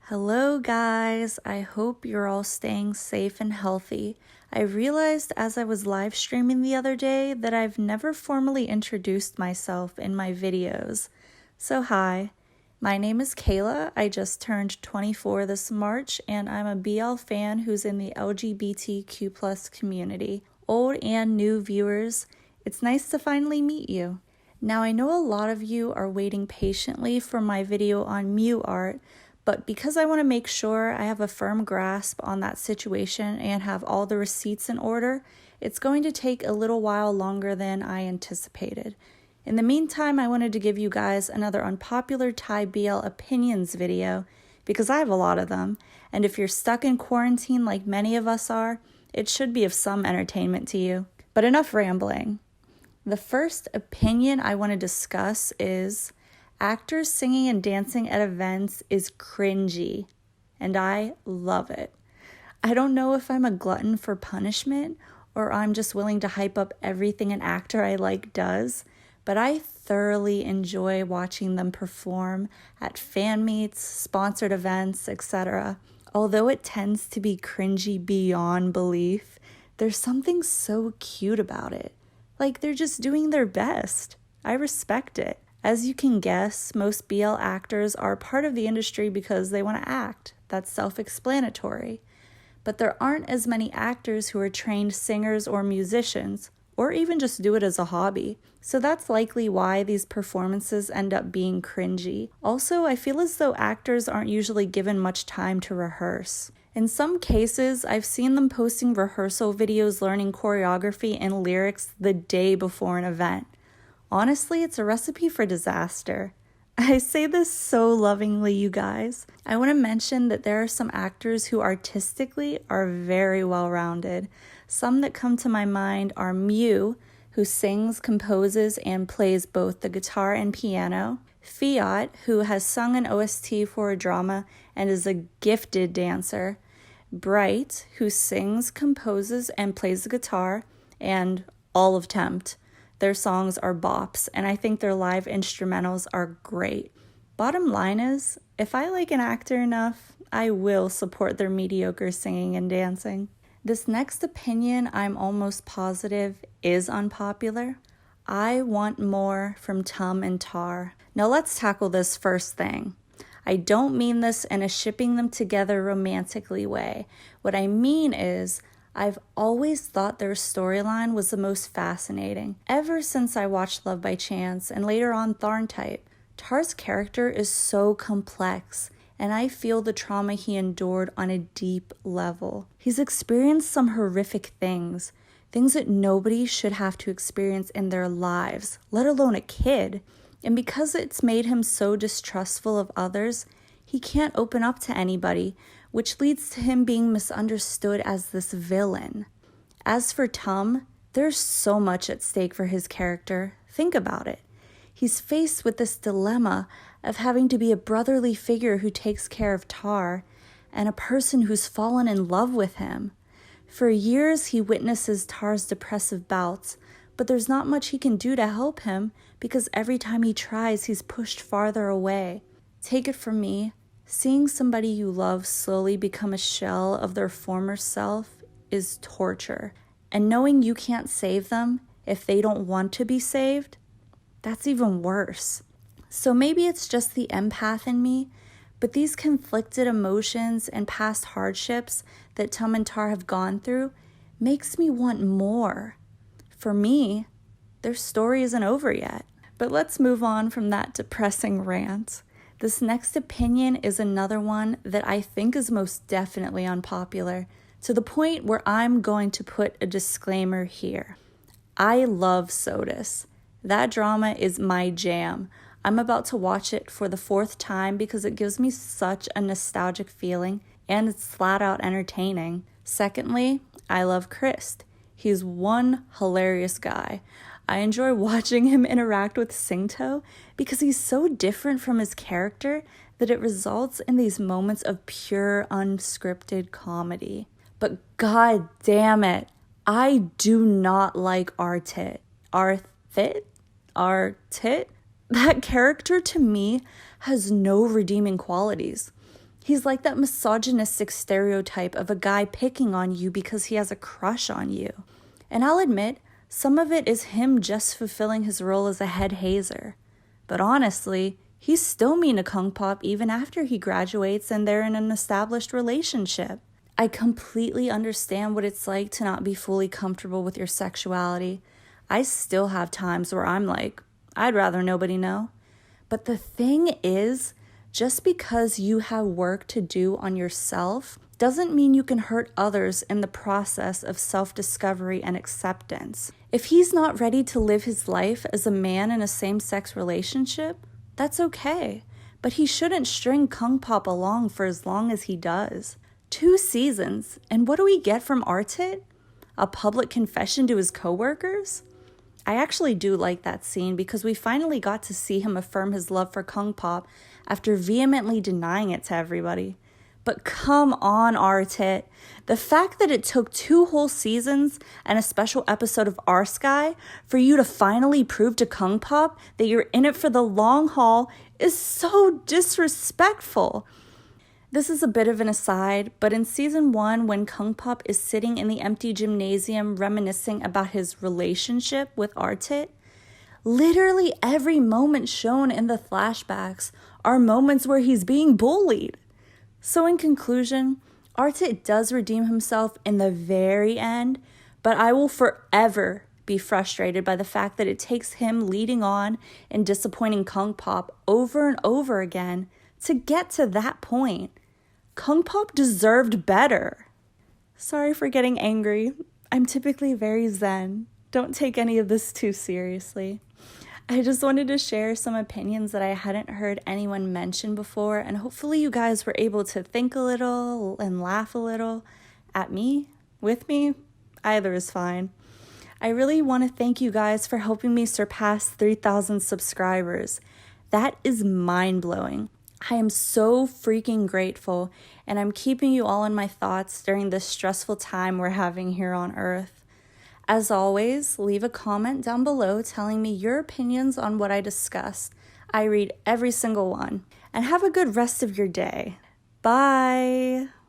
Hello guys, I hope you're all staying safe and healthy. I realized as I was live streaming the other day that I've never formally introduced myself in my videos. So hi, my name is Kayla, I just turned 24 this March and I'm a BL fan who's in the LGBTQ+ community. Old and new viewers, it's nice to finally meet you. Now I know a lot of you are waiting patiently for my video on Mew art, but because I want to make sure I have a firm grasp on that situation and have all the receipts in order, it's going to take a little while longer than I anticipated. In the meantime, I wanted to give you guys another unpopular Thai BL opinions video because I have a lot of them, and if you're stuck in quarantine like many of us are, it should be of some entertainment to you. But enough rambling. The first opinion I want to discuss is actors singing and dancing at events is cringy, and I love it. I don't know if I'm a glutton for punishment or I'm just willing to hype up everything an actor I like does, but I thoroughly enjoy watching them perform at fan meets, sponsored events, etc. Although it tends to be cringy beyond belief, there's something so cute about it. Like they're just doing their best. I respect it. As you can guess, most BL actors are part of the industry because they want to act. That's self-explanatory. But there aren't as many actors who are trained singers or musicians, or even just do it as a hobby. So that's likely why these performances end up being cringy. Also, I feel as though actors aren't usually given much time to rehearse. In some cases, I've seen them posting rehearsal videos learning choreography and lyrics the day before an event. Honestly, it's a recipe for disaster. I say this so lovingly, you guys. I want to mention that there are some actors who artistically are very well-rounded. Some that come to my mind are Mew, who sings, composes, and plays both the guitar and piano. Fiat, who has sung an OST for a drama and is a gifted dancer. Bright, who sings, composes, and plays the guitar. And all of Tempt. Their songs are bops, and I think their live instrumentals are great. Bottom line is, if I like an actor enough, I will support their mediocre singing and dancing. This next opinion, I'm almost positive, is unpopular. I want more from Tum and Tar. Now let's tackle this first thing. I don't mean this in a shipping them together romantically way. What I mean is, I've always thought their storyline was the most fascinating. Ever since I watched Love by Chance and later on Tharn Type, Tar's character is so complex, and I feel the trauma he endured on a deep level. He's experienced some horrific things that nobody should have to experience in their lives, let alone a kid. And because it's made him so distrustful of others, he can't open up to anybody, which leads to him being misunderstood as this villain. As for Tum, there's so much at stake for his character. Think about it. He's faced with this dilemma of having to be a brotherly figure who takes care of Tar, and a person who's fallen in love with him. For years, he witnesses Tar's depressive bouts, but there's not much he can do to help him because every time he tries, he's pushed farther away. Take it from me, seeing somebody you love slowly become a shell of their former self is torture. And knowing you can't save them if they don't want to be saved, that's even worse. So maybe it's just the empath in me, but these conflicted emotions and past hardships that Tum and Tar have gone through makes me want more. For me, their story isn't over yet. But let's move on from that depressing rant. This next opinion is another one that I think is most definitely unpopular, to the point where I'm going to put a disclaimer here. I love SOTUS. That drama is my jam. I'm about to watch it for the 4th time because it gives me such a nostalgic feeling and it's flat out entertaining. Secondly, I love Chris. He's one hilarious guy. I enjoy watching him interact with Singto because he's so different from his character that it results in these moments of pure unscripted comedy. But god damn it, I do not like Artit. Artit? That character to me has no redeeming qualities. He's like that misogynistic stereotype of a guy picking on you because he has a crush on you. And I'll admit, some of it is him just fulfilling his role as a head hazer. But honestly, he's still mean to Kung Pop even after he graduates and they're in an established relationship. I completely understand what it's like to not be fully comfortable with your sexuality. I still have times where I'm like, I'd rather nobody know. But the thing is, just because you have work to do on yourself doesn't mean you can hurt others in the process of self-discovery and acceptance. If he's not ready to live his life as a man in a same-sex relationship, that's okay. But he shouldn't string Kung Pop along for as long as he does. 2 seasons, and what do we get from Artit? A public confession to his coworkers? I actually do like that scene because we finally got to see him affirm his love for Kung Pop after vehemently denying it to everybody. But come on, Artit. The fact that it took 2 whole seasons and a special episode of Our Sky for you to finally prove to Kung Pop that you're in it for the long haul is so disrespectful. This is a bit of an aside, but in season 1, when Kung Pop is sitting in the empty gymnasium reminiscing about his relationship with Artit, literally every moment shown in the flashbacks are moments where he's being bullied. So in conclusion, Artit does redeem himself in the very end, but I will forever be frustrated by the fact that it takes him leading on and disappointing Kung Pop over and over again to get to that point. Kung Pop deserved better. Sorry for getting angry. I'm typically very zen. Don't take any of this too seriously. I just wanted to share some opinions that I hadn't heard anyone mention before, and hopefully you guys were able to think a little and laugh a little at me, with me. Either is fine. I really want to thank you guys for helping me surpass 3,000 subscribers. That is mind-blowing. I am so freaking grateful, and I'm keeping you all in my thoughts during this stressful time we're having here on Earth. As always, leave a comment down below telling me your opinions on what I discussed. I read every single one. And have a good rest of your day. Bye!